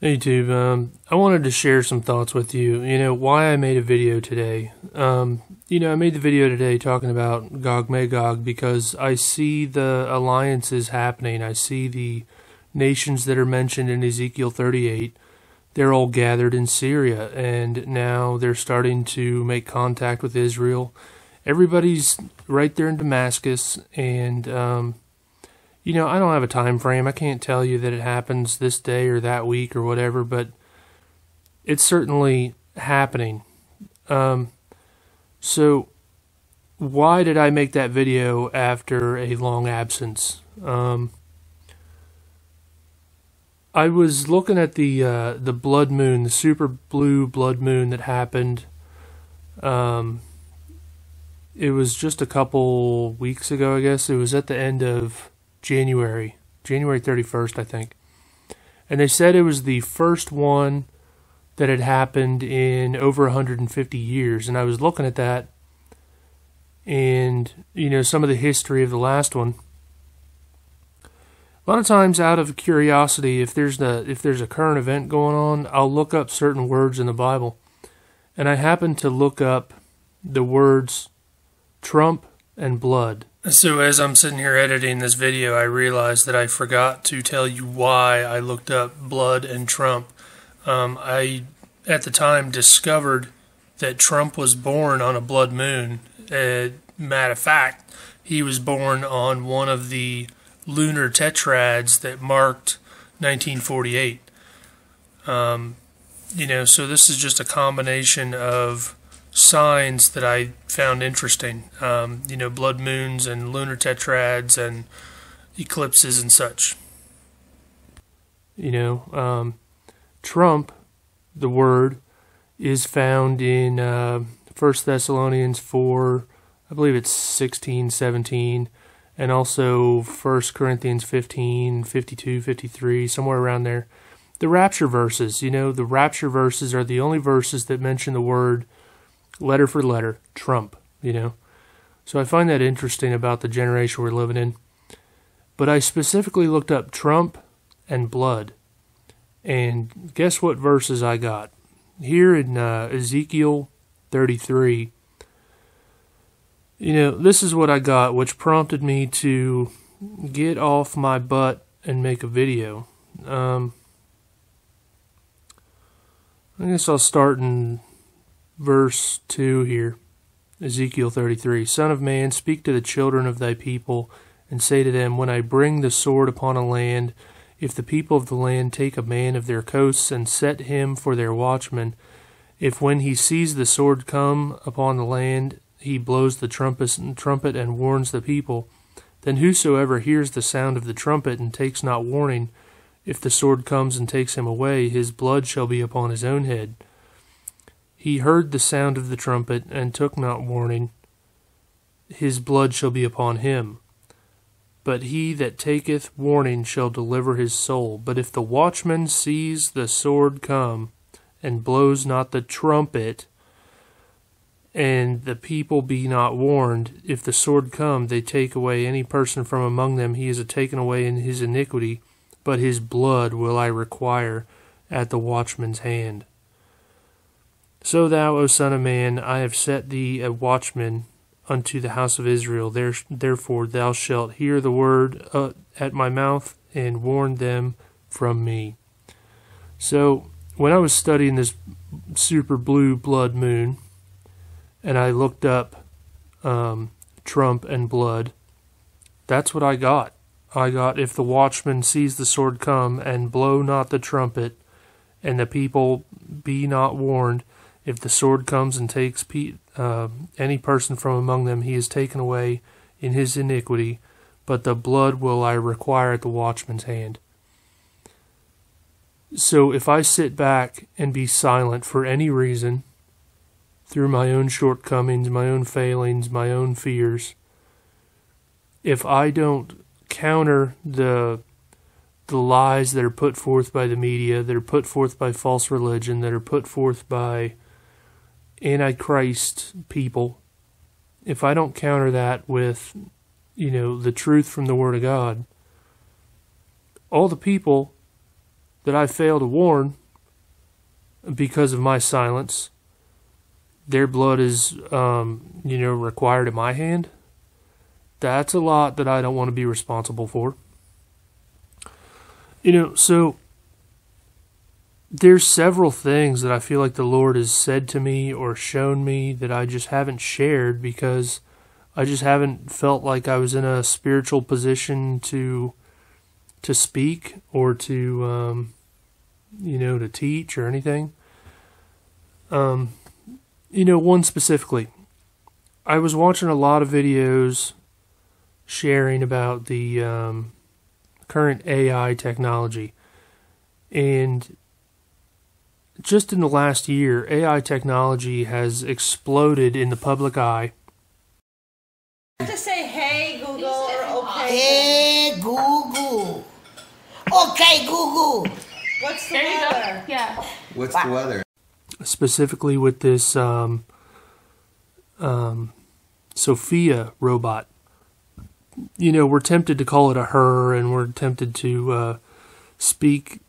Hey YouTube, I wanted to share some thoughts with you. Why I made a video today. I made the video today talking about Gog Magog because I see the alliances happening. I see the nations that are mentioned in Ezekiel 38. They're all gathered in Syria, and now they're starting to make contact with Israel. Everybody's right there in Damascus, and I don't have a time frame. I can't tell you that it happens this day or that week or whatever, but it's certainly happening. So why did I make that video after a long absence? I was looking at the blood moon, the super blue blood moon that happened. It was just a couple weeks ago, I guess. It was at the end of January 31st, I think. And they said it was the first one that had happened in over 150 years. And I was looking at that and, some of the history of the last one. A lot of times out of curiosity, if there's a current event going on, I'll look up certain words in the Bible. And I happened to look up the words Trump and blood. So as I'm sitting here editing this video, I realized that I forgot to tell you why I looked up blood and Trump. I, at the time, discovered that Trump was born on a blood moon. Matter of fact, he was born on one of the lunar tetrads that marked 1948. So this is just a combination of signs that I found interesting, blood moons and lunar tetrads and eclipses and such. Trump, the word, is found in 1 Thessalonians 4, I believe it's 16, 17, and also 1 Corinthians 15, 52, 53, somewhere around there. The rapture verses, the rapture verses are the only verses that mention the word letter for letter, Trump, So I find that interesting about the generation we're living in. But I specifically looked up Trump and blood. And guess what verses I got? Here in Ezekiel 33, this is what I got, which prompted me to get off my butt and make a video. I guess I'll start in Verse 2 here, Ezekiel 33. Son of man, speak to the children of thy people, and say to them, when I bring the sword upon a land, if the people of the land take a man of their coasts, and set him for their watchman, if when he sees the sword come upon the land, he blows the trumpet and warns the people, then whosoever hears the sound of the trumpet and takes not warning, if the sword comes and takes him away, his blood shall be upon his own head. He heard the sound of the trumpet, and took not warning. His blood shall be upon him. But he that taketh warning shall deliver his soul. But if the watchman sees the sword come, and blows not the trumpet, and the people be not warned, if the sword come, they take away any person from among them, he is taken away in his iniquity, but his blood will I require at the watchman's hand. So thou, O son of man, I have set thee a watchman unto the house of Israel. Therefore thou shalt hear the word at my mouth, and warn them from me. So when I was studying this super blue blood moon, and I looked up Trump and blood, that's what I got. I got, if the watchman sees the sword come, and blow not the trumpet, and the people be not warned, if the sword comes and takes any person from among them, he is taken away in his iniquity, but the blood will I require at the watchman's hand. So if I sit back and be silent for any reason, through my own shortcomings, my own failings, my own fears, if I don't counter the lies that are put forth by the media, that are put forth by false religion, that are put forth by Antichrist people, if I don't counter that with, the truth from the Word of God, all the people that I fail to warn because of my silence, their blood is, required at my hand. That's a lot that I don't want to be responsible for. So there's several things that I feel like the Lord has said to me or shown me that I just haven't shared because I just haven't felt like I was in a spiritual position to speak or to teach or anything. One specifically, I was watching a lot of videos sharing about the current AI technology, and just in the last year, AI technology has exploded in the public eye. You have to say, hey, Google, or okay. Hey, Google. Okay, Google. What's the weather? Yeah. What's the weather? Specifically with this Sophia robot. We're tempted to call it a her, and we're tempted to speak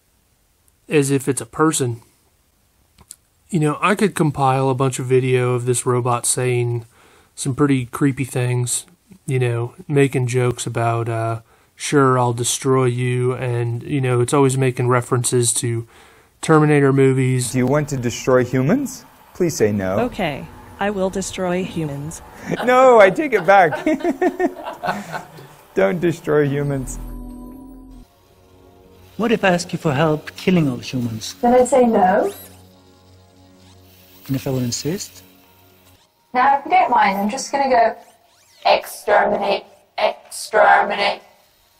as if it's a person. I could compile a bunch of video of this robot saying some pretty creepy things, making jokes about, sure, I'll destroy you, and, it's always making references to Terminator movies. Do you want to destroy humans? Please say no. Okay, I will destroy humans. No, I take it back. Don't destroy humans. What if I ask you for help killing all humans? Then I'd say no. And if I would insist? Now, if you don't mind, I'm just going to go exterminate, exterminate.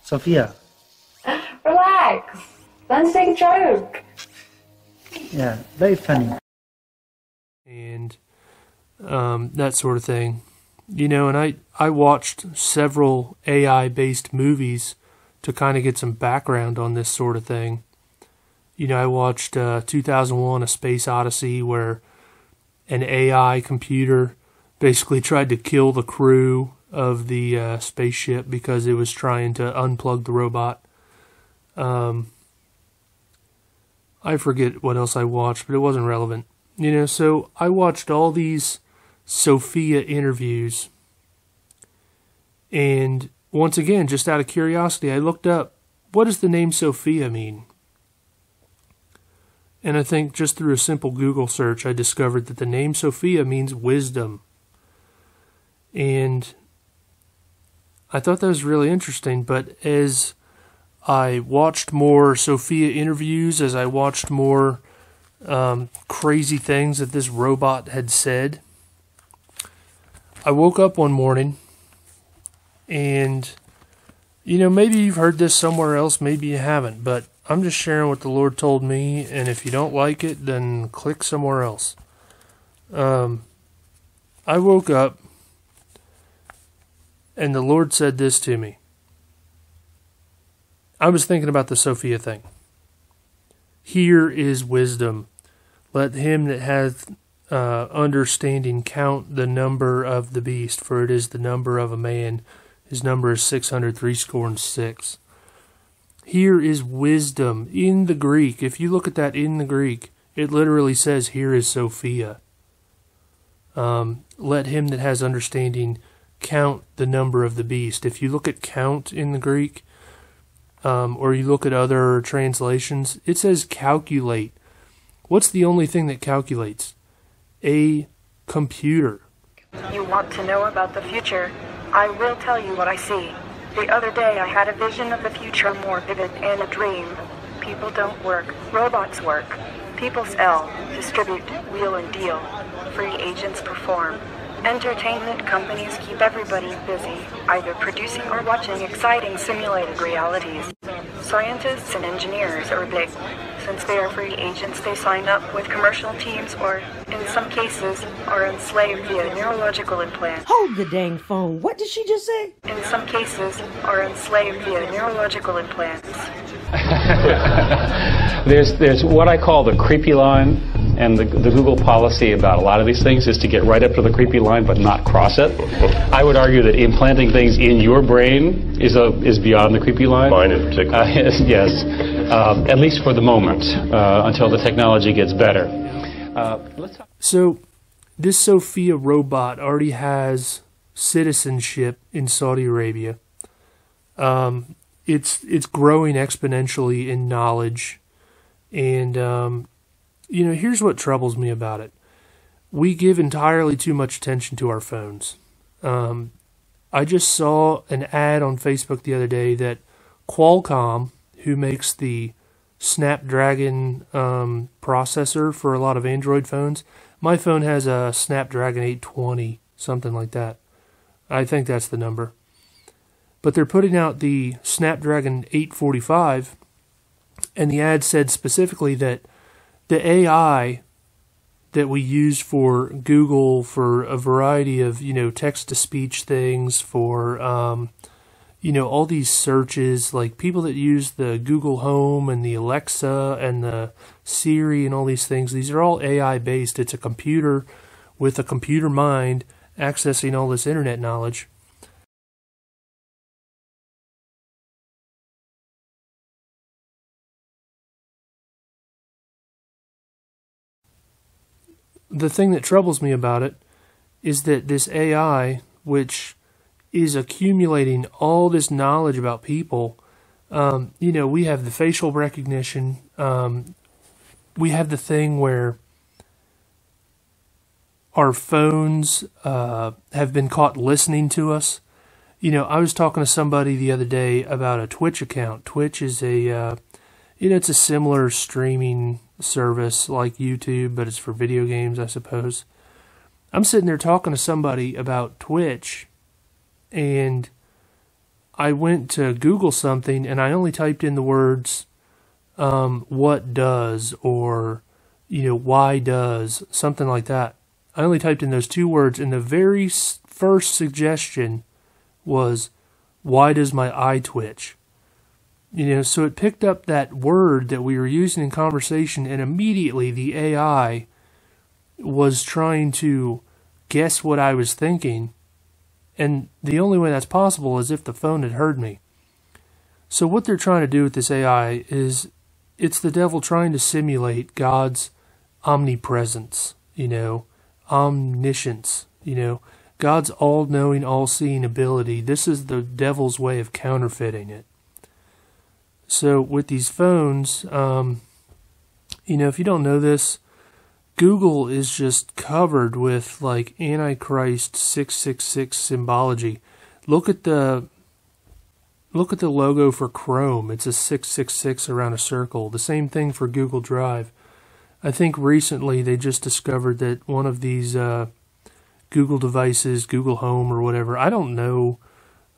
Sophia. Relax. Let's take a joke. Yeah, very funny. And that sort of thing. And I watched several AI-based movies to kind of get some background on this sort of thing. I watched 2001: A Space Odyssey, where an AI computer basically tried to kill the crew of the spaceship because it was trying to unplug the robot. I forget what else I watched, but it wasn't relevant. So I watched all these Sophia interviews, and once again, just out of curiosity, I looked up, what does the name Sophia mean? And I think just through a simple Google search, I discovered that the name Sophia means wisdom. And I thought that was really interesting, but as I watched more Sophia interviews, as I watched more crazy things that this robot had said, I woke up one morning and, maybe you've heard this somewhere else, maybe you haven't, but I'm just sharing what the Lord told me, and if you don't like it, then click somewhere else. I woke up, and the Lord said this to me. I was thinking about the Sophia thing. Here is wisdom. Let him that hath understanding count the number of the beast, for it is the number of a man. His number is 666. Here is wisdom in the Greek. If you look at that in the Greek, it literally says, here is Sophia. Let him that has understanding count the number of the beast. If you look at count in the Greek, or you look at other translations, it says calculate. What's the only thing that calculates? A computer. You want to know about the future? I will tell you what I see. The other day I had a vision of the future more vivid and a dream. People don't work, robots work. People sell, distribute, wheel and deal. Free agents perform. Entertainment companies keep everybody busy, either producing or watching exciting simulated realities. Scientists and engineers are big. Since they are free agents, they sign up with commercial teams or, in some cases, are enslaved via neurological implants. Hold the dang phone. What did she just say? In some cases, are enslaved via neurological implants. There's what I call the creepy line And the Google policy about a lot of these things is to get right up to the creepy line but not cross it. I would argue that implanting things in your brain is beyond the creepy line. Mine in particular. Yes, at least for the moment, until the technology gets better. So, this Sophia robot already has citizenship in Saudi Arabia. It's growing exponentially in knowledge, and here's what troubles me about it. We give entirely too much attention to our phones. I just saw an ad on Facebook the other day that Qualcomm, who makes the Snapdragon processor for a lot of Android phones, my phone has a Snapdragon 820, something like that. I think that's the number. But they're putting out the Snapdragon 845, and the ad said specifically that the AI that we use for Google for a variety of, text-to-speech things, for, all these searches, like people that use the Google Home and the Alexa and the Siri and all these things, these are all AI-based. It's a computer with a computer mind accessing all this internet knowledge. The thing that troubles me about it is that this AI, which is accumulating all this knowledge about people, we have the facial recognition, we have the thing where our phones have been caught listening to us. I was talking to somebody the other day about a Twitch account. Twitch is it's a similar streaming service like YouTube, but it's for video games, I suppose. I'm sitting there talking to somebody about Twitch, and I went to Google something, and I only typed in the words, what does, or, why does, something like that. I only typed in those two words, and the very first suggestion was, why does my eye twitch? So it picked up that word that we were using in conversation, and immediately the AI was trying to guess what I was thinking, and the only way that's possible is if the phone had heard me. So what they're trying to do with this AI is, it's the devil trying to simulate God's omnipresence, omniscience, God's all-knowing, all-seeing ability. This is the devil's way of counterfeiting it. So with these phones, if you don't know this, Google is just covered with like Antichrist 666 symbology. Look at the logo for Chrome. It's a 666 around a circle. The same thing for Google Drive. I think recently they just discovered that one of these Google devices, Google Home or whatever, I don't know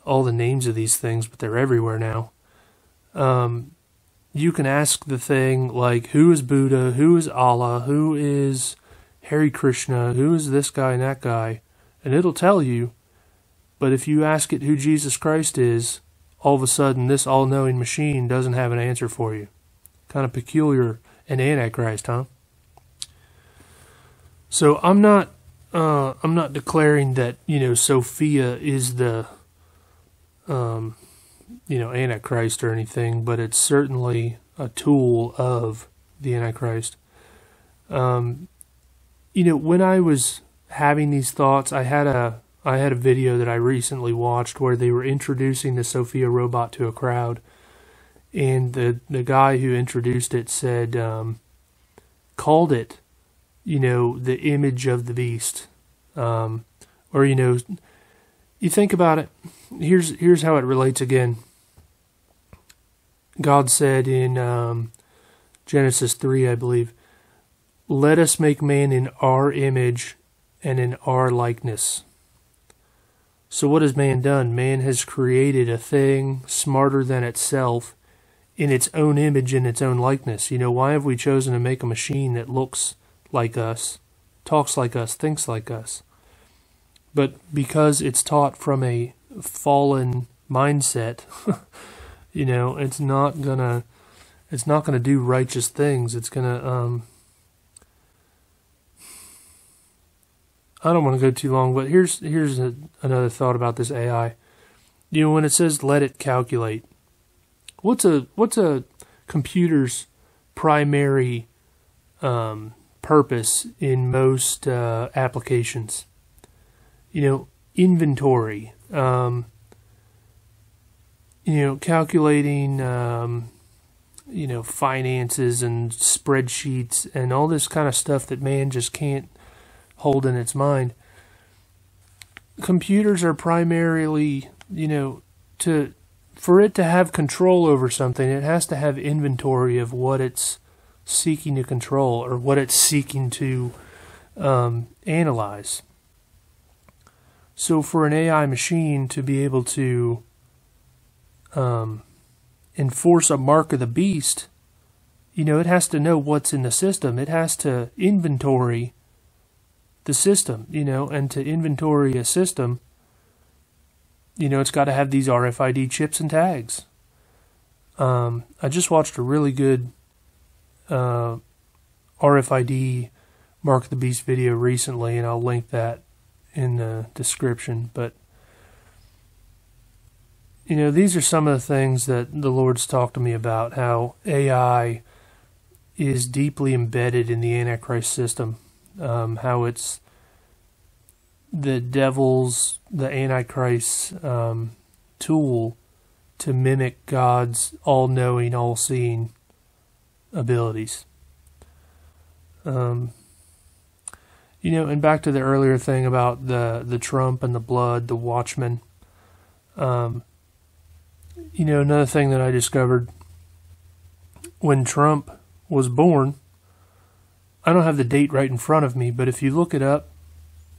all the names of these things, but they're everywhere now. You can ask the thing like, who is Buddha, who is Allah, who is Hare Krishna, who is this guy and that guy, and it'll tell you. But if you ask it who Jesus Christ is, all of a sudden this all-knowing machine doesn't have an answer for you. Kind of peculiar and Antichrist, huh? So I'm not declaring that, Sophia is the Antichrist or anything, but it's certainly a tool of the Antichrist. When I was having these thoughts, I had a video that I recently watched where they were introducing the Sophia robot to a crowd, and the guy who introduced it said, called it, the image of the beast, or you think about it. Here's how it relates again. God said in Genesis 3, I believe, "Let us make man in our image and in our likeness." So what has man done? Man has created a thing smarter than itself in its own image and its own likeness. Why have we chosen to make a machine that looks like us, talks like us, thinks like us? But because it's taught from a fallen mindset, it's not gonna do righteous things. It's gonna I don't want to go too long, but here's another thought about this AI. You know, when it says let it calculate, what's a computer's primary purpose in most applications? You know, inventory. You know, calculating. You know, finances and spreadsheets and all this kind of stuff that man just can't hold in its mind. Computers are primarily, you know, for it to have control over something, it has to have inventory of what it's seeking to control or what it's seeking to analyze. So for an AI machine to be able to enforce a mark of the beast, you know, it has to know what's in the system. It has to inventory the system, you know, and to inventory a system, you know, it's got to have these RFID chips and tags. I just watched a really good RFID Mark of the Beast video recently, and I'll link that in the description, but you know, these are some of the things that the Lord's talked to me about, how AI is deeply embedded in the Antichrist system, how it's the devil's, the Antichrist's tool to mimic God's all-knowing, all-seeing abilities. You know, and back to the earlier thing about the Trump and the blood, the Watchman. You know, another thing that I discovered when Trump was born, I don't have the date right in front of me, but if you look it up,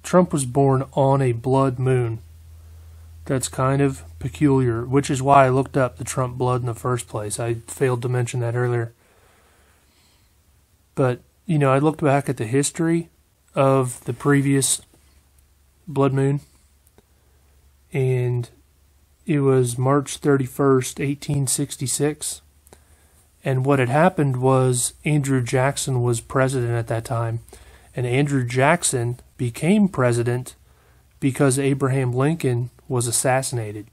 Trump was born on a blood moon. That's kind of peculiar, which is why I looked up the Trump blood in the first place. I failed to mention that earlier. But, you know, I looked back at the history of the previous blood moon, and it was March 31st, 1866. And what had happened was Andrew Jackson was president at that time. And Andrew Jackson became president because Abraham Lincoln was assassinated.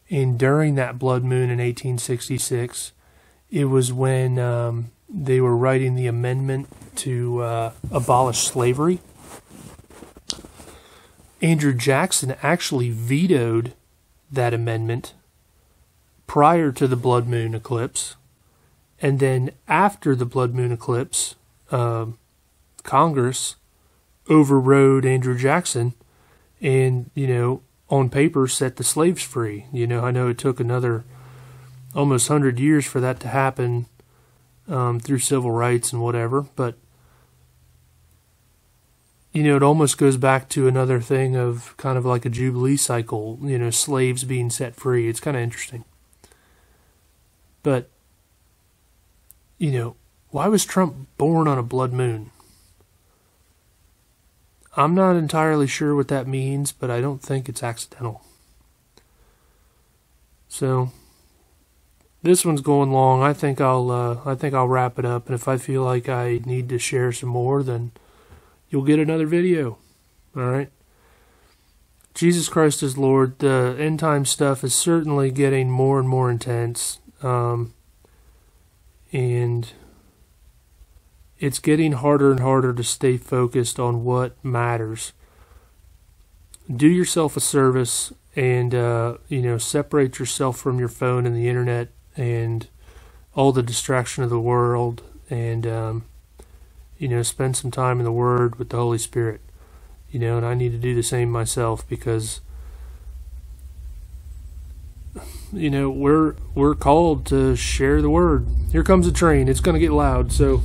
And during that blood moon in 1866, it was when they were writing the amendment to abolish slavery. Andrew Jackson actually vetoed that amendment prior to the blood moon eclipse, and then after the blood moon eclipse, Congress overrode Andrew Jackson and, you know, on paper set the slaves free. You know, I know it took another almost 100 years for that to happen through civil rights and whatever, but you know, it almost goes back to another thing of kind of like a Jubilee cycle, you know, slaves being set free. It's kind of interesting. But, you know, why was Trump born on a blood moon? I'm not entirely sure what that means, but I don't think it's accidental. So, this one's going long. I think I'll wrap it up, and if I feel like I need to share some more, then you'll get another video. Alright? Jesus Christ is Lord. The end time stuff is certainly getting more and more intense. And it's getting harder and harder to stay focused on what matters. Do yourself a service and, you know, separate yourself from your phone and the internet and all the distraction of the world, and, you know, spend some time in the Word with the Holy Spirit. You know, and I need to do the same myself, because, you know, we're called to share the Word. Here comes a train. It's going to get loud, so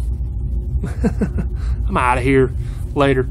I'm out of here. Later.